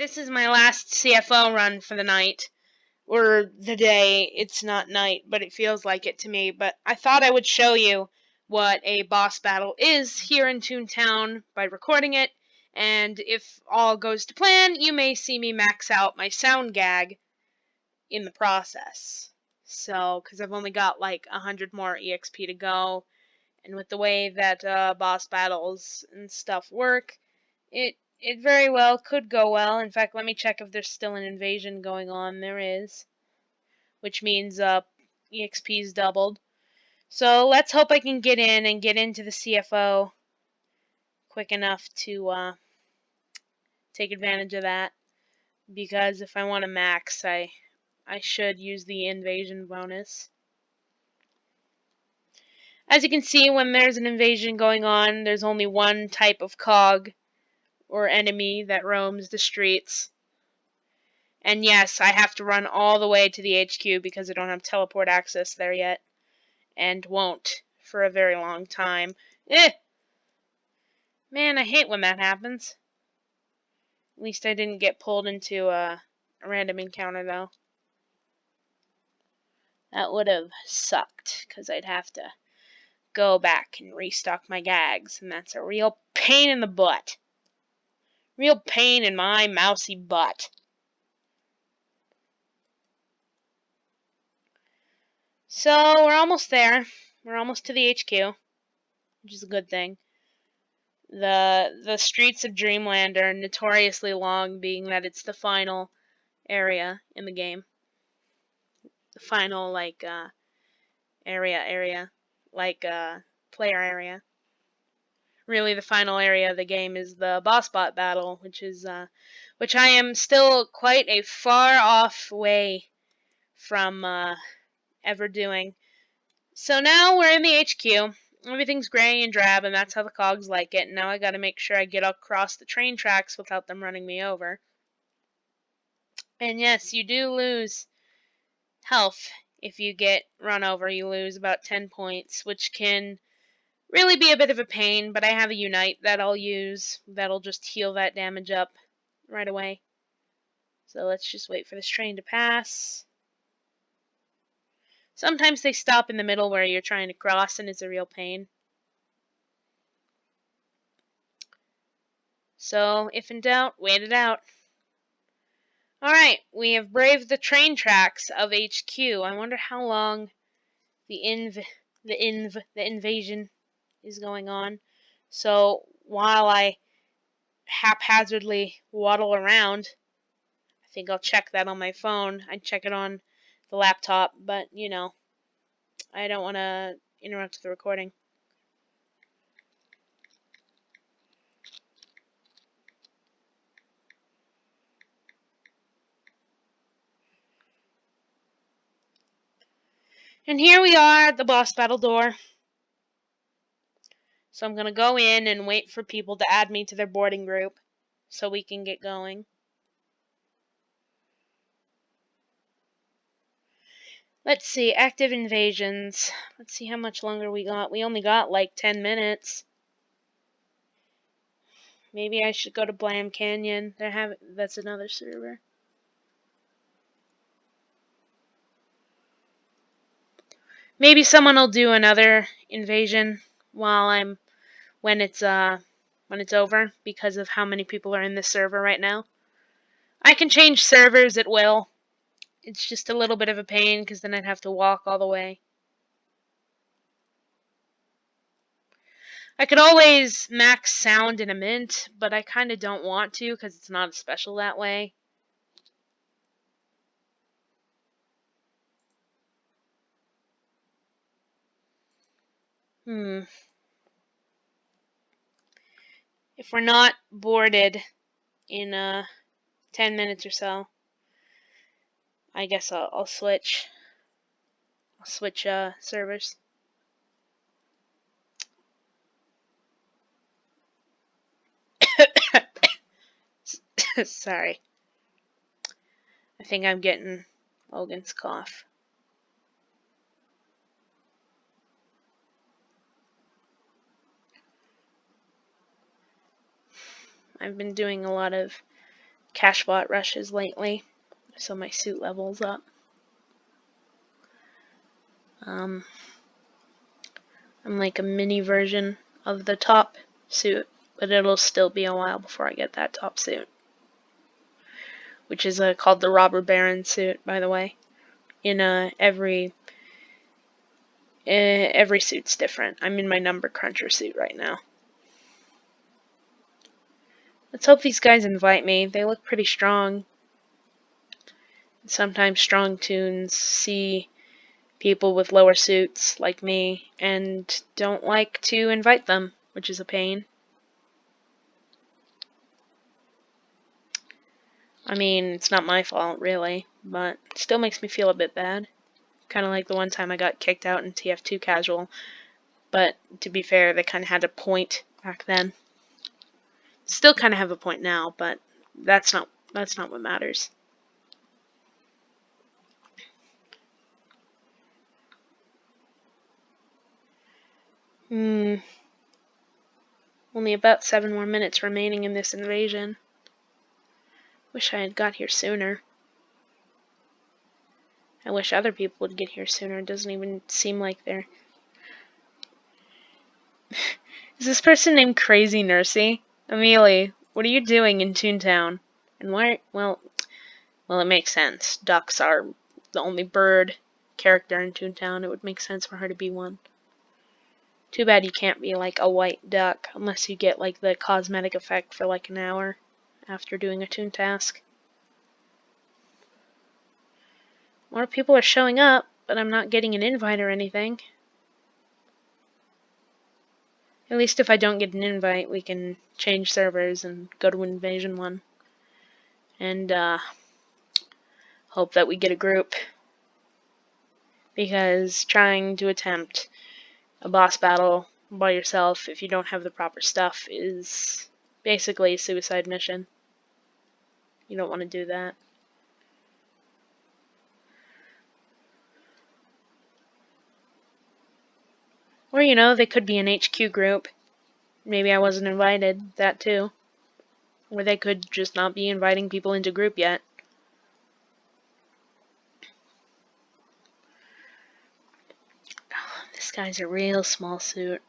this is my last CFO run for the night. Or the day. It's not night, but it feels like it to me. But I thought I would show you what a boss battle is here in Toontown by recording it. And if all goes to plan, you may see me max out my sound gag in the process. So, because I've only got like 100 more EXP to go. And with the way that boss battles and stuff work, it very well could go well. In fact, let me check if there's still an invasion going on. There is, which means EXP's doubled. So let's hope I can get in and get into the CFO quick enough to take advantage of that. Because if I want to max, I should use the invasion bonus. As you can see, when there's an invasion going on, there's only one type of cog or enemy that roams the streets. And yes, I have to run all the way to the HQ because I don't have teleport access there yet. And won't for a very long time. Man, I hate when that happens. At least I didn't get pulled into a random encounter, though. That would have sucked, because I'd have to go back and restock my gags, and that's a real pain in the butt. Real pain in my mousy butt. So, we're almost there. We're almost to the HQ, which is a good thing. The streets of Dreamland are notoriously long, being that it's the final area in the game. The final, like, area. Like, player area. Really, the final area of the game is the boss bot battle, which I am still quite a far off way from, ever doing. So now we're in the HQ. Everything's gray and drab, and that's how the cogs like it. Now I gotta make sure I get across the train tracks without them running me over. And yes, you do lose health if you get run over. You lose about 10 points, which can really be a bit of a pain, but I have a Unite that I'll use. That'll just heal that damage up right away. So let's just wait for this train to pass. Sometimes they stop in the middle where you're trying to cross, and it's a real pain. So, if in doubt, wait it out. Alright, we have braved the train tracks of HQ. I wonder how long the invasion is going on. So, while I haphazardly waddle around, I think I'll check that on my phone. I'd check it on the laptop, but, you know, I don't want to interrupt the recording. And here we are at the boss battle door. So I'm going to go in and wait for people to add me to their boarding group so we can get going. Let's see, active invasions. Let's see how much longer we got. We only got like 10 minutes. Maybe I should go to Blam Canyon. That's another server. Maybe someone will do another invasion when it's over because of how many people are in this server right now. I can change servers at will. It's just a little bit of a pain because then I'd have to walk all the way. I could always max sound in a mint, but I kind of don't want to because it's not special that way. If we're not boarded in 10 minutes or so, I guess I'll switch. I'll switch servers. Sorry. I think I'm getting Logan's cough. I've been doing a lot of cash bot rushes lately, so my suit level's up. I'm like a mini version of the top suit, but it'll still be a while before I get that top suit, which is called the Robber Baron suit, by the way. In every suit's different. I'm in my number cruncher suit right now. Let's hope these guys invite me. They look pretty strong. Sometimes strong toons see people with lower suits like me and don't like to invite them, which is a pain. I mean, it's not my fault, really, but it still makes me feel a bit bad. Kind of like the one time I got kicked out in TF2 casual, but to be fair, they kind of had a point back then. Still kind of have a point now, but that's not what matters. Only about 7 more minutes remaining in this invasion. Wish I had got here sooner. I wish other people would get here sooner. It doesn't even seem like they're... Is this person named Crazy Nursey? Amelie, what are you doing in Toontown? And why... Well, it makes sense. Ducks are the only bird character in Toontown. It would make sense for her to be one. Too bad you can't be like a white duck unless you get like the cosmetic effect for like an hour after doing a toon task. More people are showing up, but I'm not getting an invite or anything. At least if I don't get an invite, we can change servers and go to Invasion 1. And hope that we get a group. Because trying to attempt a boss battle by yourself if you don't have the proper stuff is basically a suicide mission. You don't want to do that. Or, you know, they could be an HQ group. Maybe I wasn't invited, that too. Or they could just not be inviting people into group yet. Oh, this guy's a real small suit.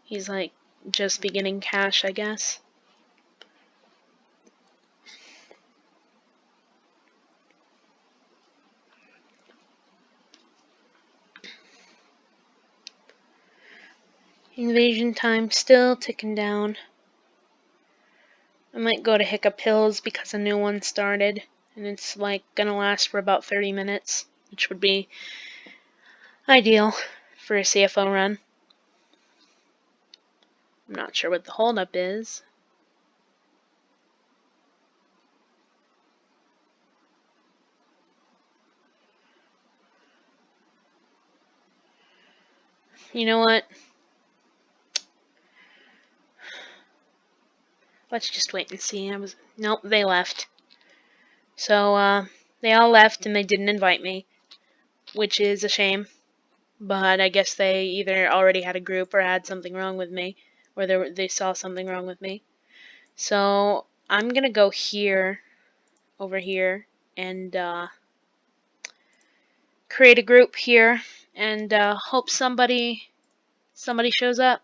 He's like just beginning cash, I guess. Invasion time still ticking down. I might go to Hiccup Hills because a new one started, and it's like gonna last for about 30 minutes, which would be ideal for a CFO run. I'm not sure what the holdup is. You know what? Let's just wait and see. Nope, they left. So, they all left and they didn't invite me, which is a shame. But I guess they either already had a group or had something wrong with me, or they saw something wrong with me. So I'm gonna go over here, and create a group here, and hope somebody shows up.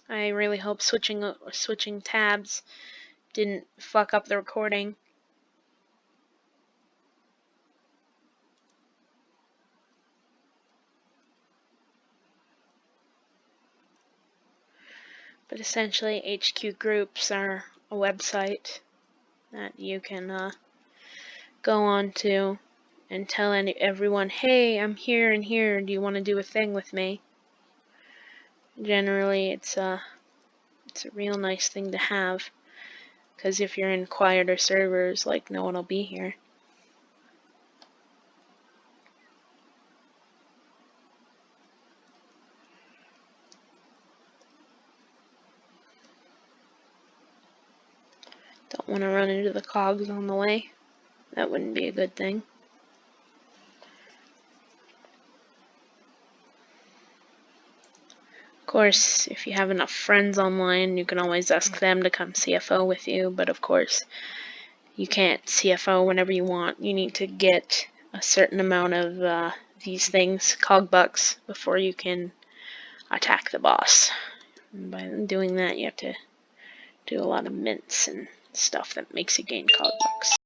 I really hope switching tabs didn't fuck up the recording. But essentially, HQ groups are a website that you can go on to and tell everyone, hey, I'm here and here, do you want to do a thing with me? Generally, it's a real nice thing to have, because if you're in quieter servers, like, no one will be here. Don't want to run into the cogs on the way. That wouldn't be a good thing. Of course, if you have enough friends online, you can always ask them to come CFO with you, but of course, you can't CFO whenever you want. You need to get a certain amount of these things, cog bucks, before you can attack the boss. And by doing that, you have to do a lot of mints and stuff that makes you gain cog bucks.